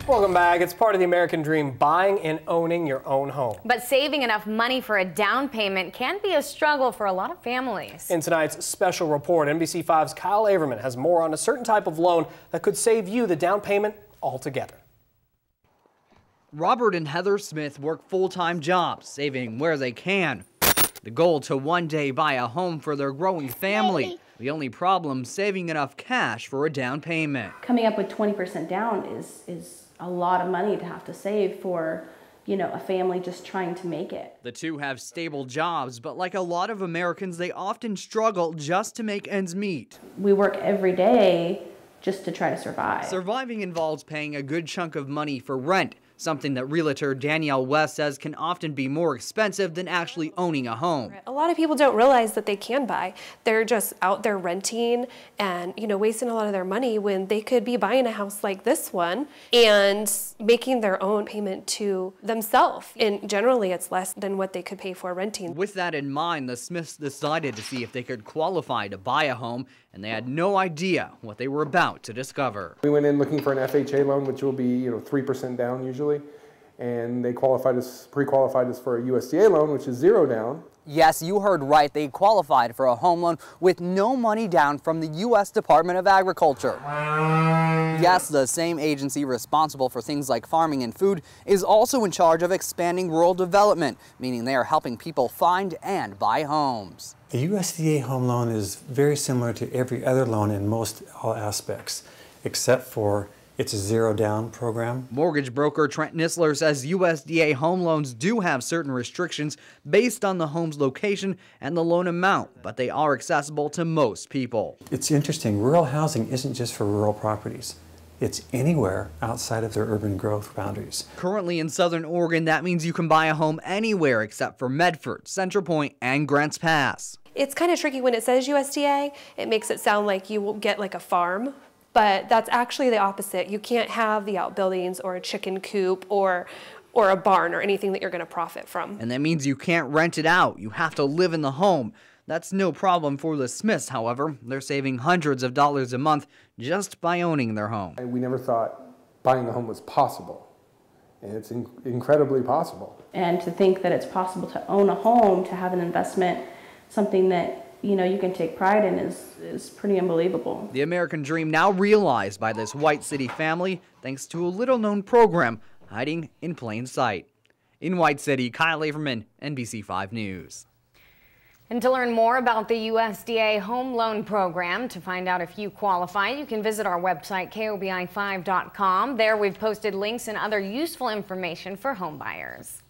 Welcome back. It's part of the American dream, buying and owning your own home. But saving enough money for a down payment can be a struggle for a lot of families. In tonight's special report, NBC5's Kyle Averman has more on a certain type of loan that could save you the down payment altogether. Robert and Heather Smith work full-time jobs, saving where they can. The goal to one day buy a home for their growing family. The only problem, saving enough cash for a down payment. Coming up with 20% down is a lot of money to have to save for, a family just trying to make it. The two have stable jobs, but like a lot of Americans, they often struggle just to make ends meet. We work every day just to try to survive. Surviving involves paying a good chunk of money for rent, something that realtor Danielle West says can often be more expensive than actually owning a home. A lot of people don't realize that they can buy. They're just out there renting and, wasting a lot of their money when they could be buying a house like this one and making their own payment to themselves. And generally, it's less than what they could pay for renting. With that in mind, the Smiths decided to see if they could qualify to buy a home, and they had no idea what they were about to discover. We went in looking for an FHA loan, which will be 3% down usually, and they pre-qualified us for a USDA loan, which is 0 down. Yes, you heard right. They qualified for a home loan with no money down from the U.S. Department of Agriculture. Yes, the same agency responsible for things like farming and food is also in charge of expanding rural development, meaning they are helping people find and buy homes. A USDA home loan is very similar to every other loan in most all aspects, except for it's a 0 down program. Mortgage broker Trent Nisler says USDA home loans do have certain restrictions based on the home's location and the loan amount, but they are accessible to most people. It's interesting, rural housing isn't just for rural properties. It's anywhere outside of their urban growth boundaries. Currently in Southern Oregon, that means you can buy a home anywhere except for Medford, Central Point, and Grants Pass. It's kind of tricky when it says USDA. It makes it sound like you will get like a farm, but that's actually the opposite. You can't have the outbuildings or a chicken coop or a barn or anything that you're going to profit from. And that means you can't rent it out. You have to live in the home. That's no problem for the Smiths, however. They're saving hundreds of dollars a month just by owning their home. We never thought buying a home was possible, and it's incredibly possible. And to think that it's possible to own a home, to have an investment, something that you can take pride in is pretty unbelievable. The American dream now realized by this White City family thanks to a little-known program hiding in plain sight. In White City, Kyle Averman, NBC5 News. And to learn more about the USDA home loan program, to find out if you qualify, you can visit our website, KOBI5.com. There we've posted links and other useful information for home buyers.